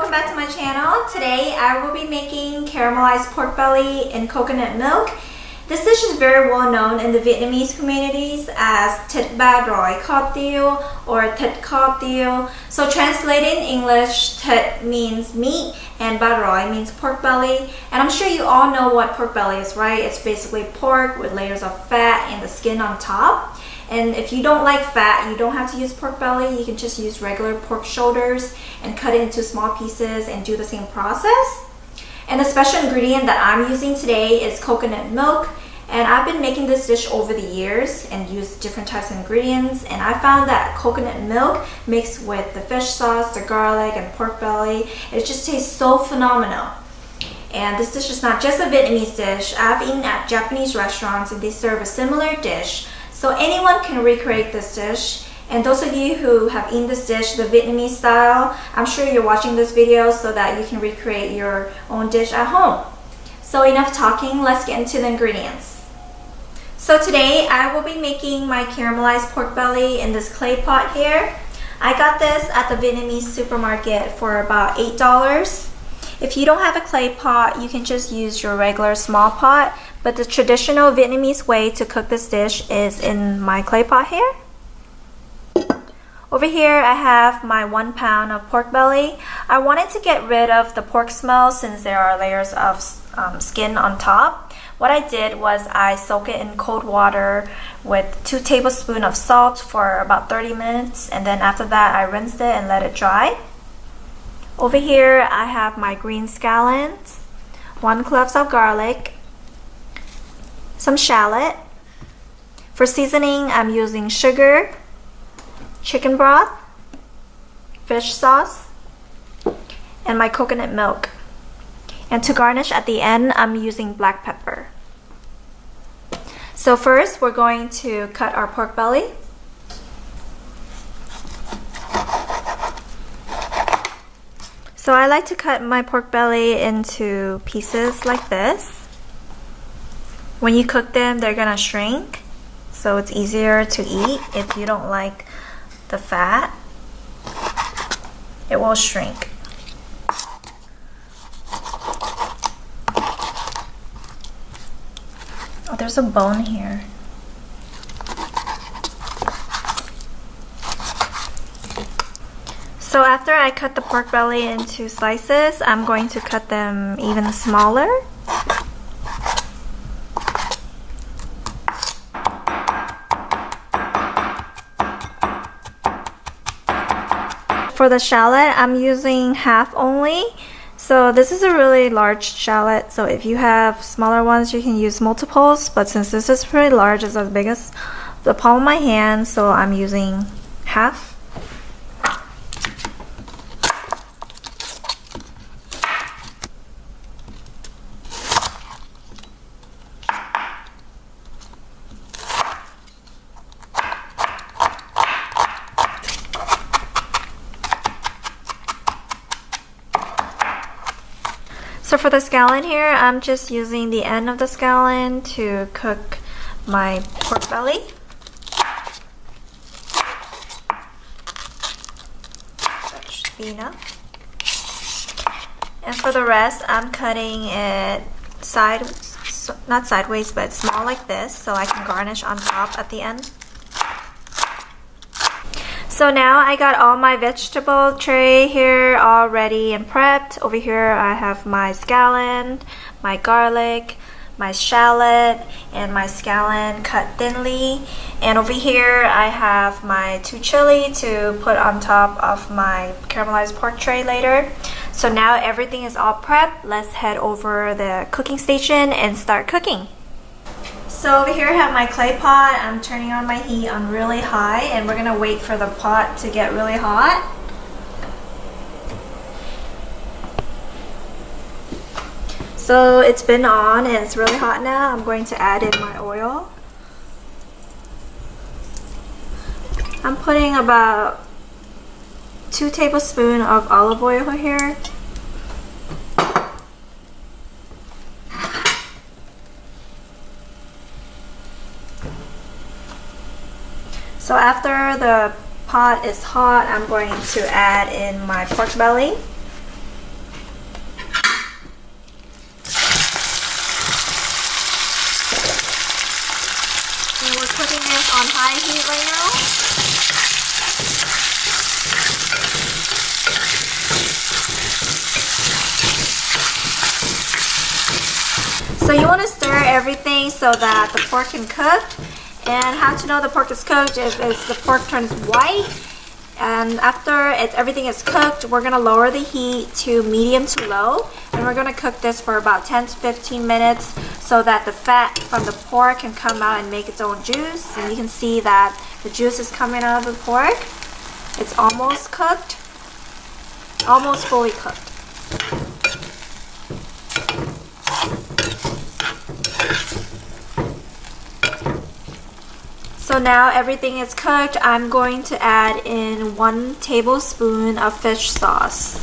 welcome back to my channel. Today I will be making caramelized pork belly in coconut milk. This dish is very well known in the Vietnamese communities as Thit ba roi Kho Tieu or Thit Kho Tieu. So translated in English, Thit means meat and ba roi means pork belly. And I'm sure you all know what pork belly is, right? It's basically pork with layers of fat and the skin on top. And if you don't like fat, you don't have to use pork belly. You can just use regular pork shoulders and cut it into small pieces and do the same process. And the special ingredient that I'm using today is coconut milk. And I've been making this dish over the years and used different types of ingredients. And I found that coconut milk mixed with the fish sauce, the garlic, and pork belly, it just tastes so phenomenal. And this dish is not just a Vietnamese dish. I've eaten at Japanese restaurants and they serve a similar dish. So anyone can recreate this dish. And those of you who have eaten this dish the Vietnamese style, I'm sure you're watching this video so that you can recreate your own dish at home. So enough talking, let's get into the ingredients. So today I will be making my caramelized pork belly in this clay pot here. I got this at the Vietnamese supermarket for about $8. If you don't have a clay pot, you can just use your regular small pot. But the traditional Vietnamese way to cook this dish is in my clay pot here. Over here I have my 1 pound of pork belly. I wanted to get rid of the pork smell since there are layers of skin on top. What I did was I soak it in cold water with 2 tablespoons of salt for about 30 minutes, and then after that I rinsed it and let it dry. Over here I have my green scallions, 1 clove of garlic, some shallot. For seasoning, I'm using sugar, chicken broth, fish sauce, and my coconut milk. And to garnish at the end, I'm using black pepper. So first, we're going to cut our pork belly. So I like to cut my pork belly into pieces like this. When you cook them, they're gonna shrink, so it's easier to eat. If you don't like the fat, it will shrink. Oh, there's a bone here. So after I cut the pork belly into slices, I'm going to cut them even smaller. For the shallot, I'm using half only. So this is a really large shallot, so if you have smaller ones you can use multiples, but since this is pretty large, it's as big as the palm of my hand, so I'm using half. So for the scallion here, I'm just using the end of the scallion to cook my pork belly. That should be enough. And for the rest, I'm cutting it not sideways, but small like this, so I can garnish on top at the end. So now I got all my vegetable tray here all ready and prepped. Over here I have my scallion, my garlic, my shallot, and my scallion cut thinly. And over here I have my 2 chili to put on top of my caramelized pork tray later. So now everything is all prepped. Let's head over the cooking station and start cooking. So over here I have my clay pot. I'm turning on my heat on really high, and we're gonna wait for the pot to get really hot. So it's been on and it's really hot now. I'm going to add in my oil. I'm putting about 2 tablespoons of olive oil here. So after the pot is hot, I'm going to add in my pork belly. So you want to stir everything so that the pork can cook. And how to know the pork is cooked is the pork turns white. And after everything is cooked, we're going to lower the heat to medium to low. And we're going to cook this for about 10 to 15 minutes so that the fat from the pork can come out and make its own juice. And you can see that the juice is coming out of the pork. It's almost cooked. Almost fully cooked. So now everything is cooked. I'm going to add in 1 tablespoon of fish sauce.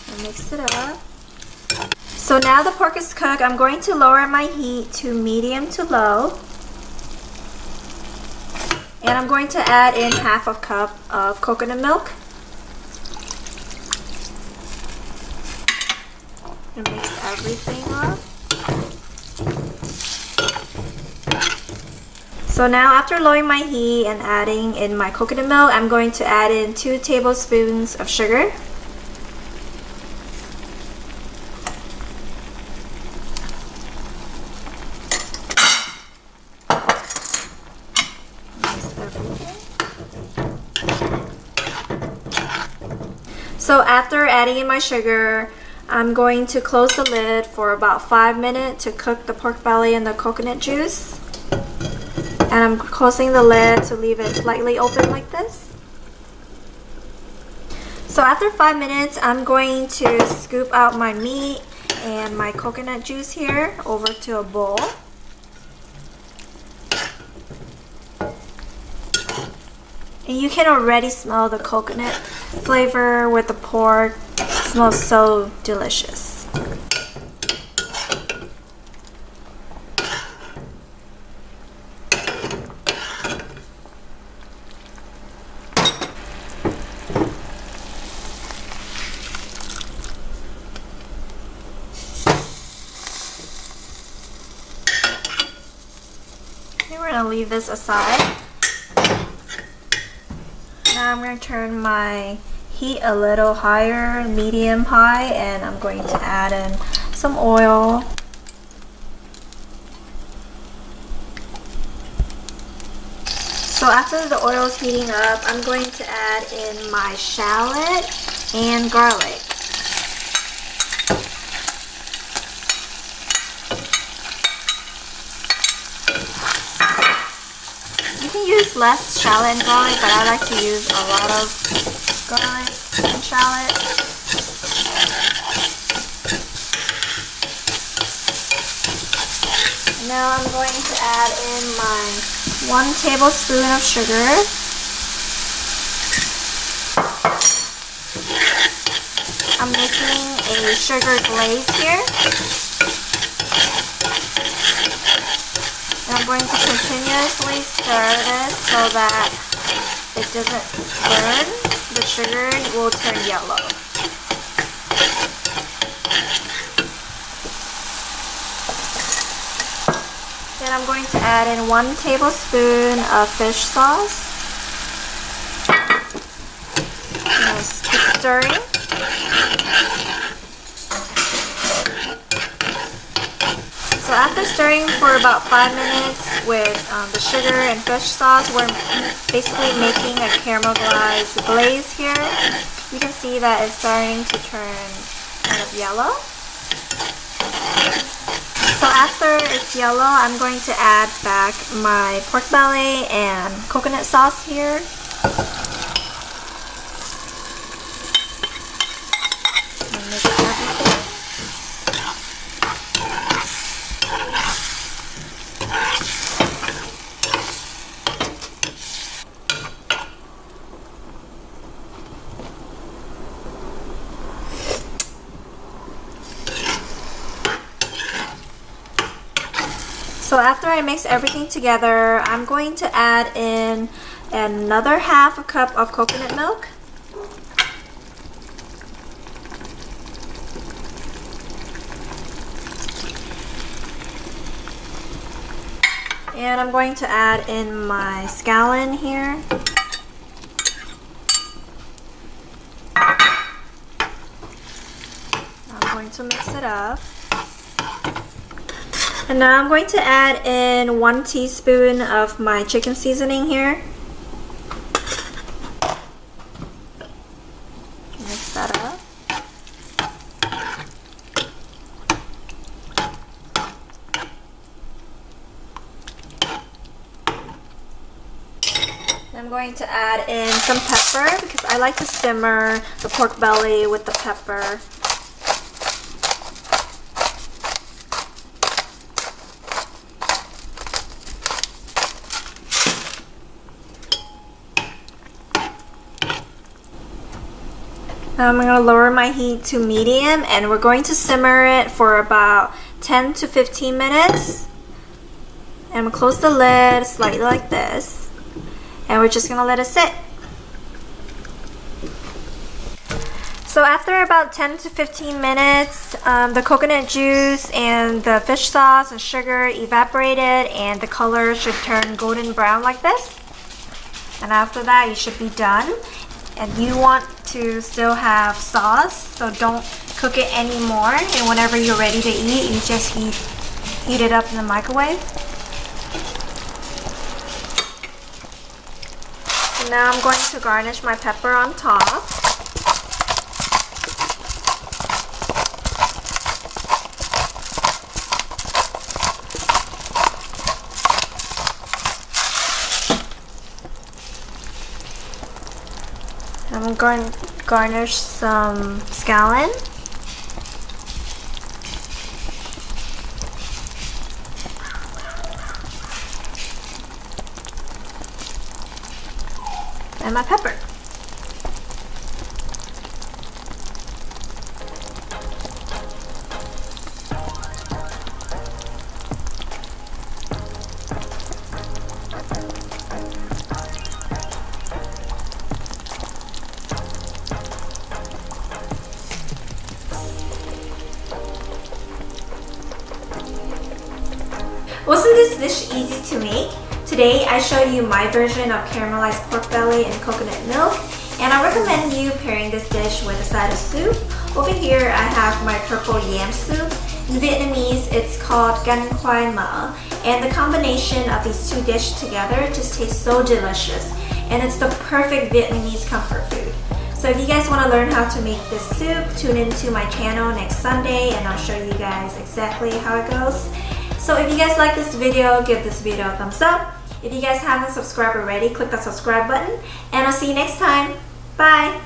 And mix it up. So now the pork is cooked. I'm going to lower my heat to medium to low. And I'm going to add in half a cup of coconut milk. And mix everything up. So now after lowering my heat and adding in my coconut milk, I'm going to add in 2 tablespoons of sugar. So after adding in my sugar, I'm going to close the lid for about 5 minutes to cook the pork belly and the coconut juice. And I'm closing the lid to leave it slightly open like this. So after 5 minutes, I'm going to scoop out my meat and my coconut juice here over to a bowl. And you can already smell the coconut flavor with the pork. It smells so delicious. Okay, we're going to leave this aside. Now I'm going to turn my heat a little higher, medium high, and I'm going to add in some oil. So after the oil is heating up, I'm going to add in my shallot and garlic. You can use less shallot and garlic, but I like to use a lot of garlic and shallot. And now I'm going to add in my 1 tablespoon of sugar. I'm making a sugar glaze here. And I'm going to continuously stir this so that it doesn't burn. The sugar will turn yellow. Then I'm going to add in 1 tablespoon of fish sauce. Just keep stirring. So after stirring for about 5 minutes with the sugar and fish sauce, we're basically making a caramelized glaze here. You can see that it's starting to turn kind of yellow. So after it's yellow, I'm going to add back my pork belly and coconut sauce here. And mix everything. So after I mix everything together, I'm going to add in another half a cup of coconut milk. And I'm going to add in my scallion here. I'm going to mix it up. And now I'm going to add in 1 teaspoon of my chicken seasoning here. Mix that up. I'm going to add in some pepper because I like to simmer the pork belly with the pepper. Now I'm going to lower my heat to medium and we're going to simmer it for about 10 to 15 minutes. And we'll close the lid slightly like this. And we're just going to let it sit. So after about 10 to 15 minutes, the coconut juice and the fish sauce and sugar evaporated and the color should turn golden brown like this. And after that, you should be done. And you want to still have sauce, so don't cook it anymore. And whenever you're ready to eat, you just heat it up in the microwave. And now I'm going to garnish my pepper on top. I'm going to garnish some scallion. And my pepper. Wasn't this dish easy to make? Today I show you my version of caramelized pork belly and coconut milk, and I recommend you pairing this dish with a side of soup. Over here I have my purple yam soup. In Vietnamese it's called gan khoai ma, and the combination of these two dishes together just tastes so delicious, and it's the perfect Vietnamese comfort food. So if you guys want to learn how to make this soup, tune into my channel next Sunday and I'll show you guys exactly how it goes. So if you guys like this video, give this video a thumbs up. If you guys haven't subscribed already, click the subscribe button. And I'll see you next time. Bye!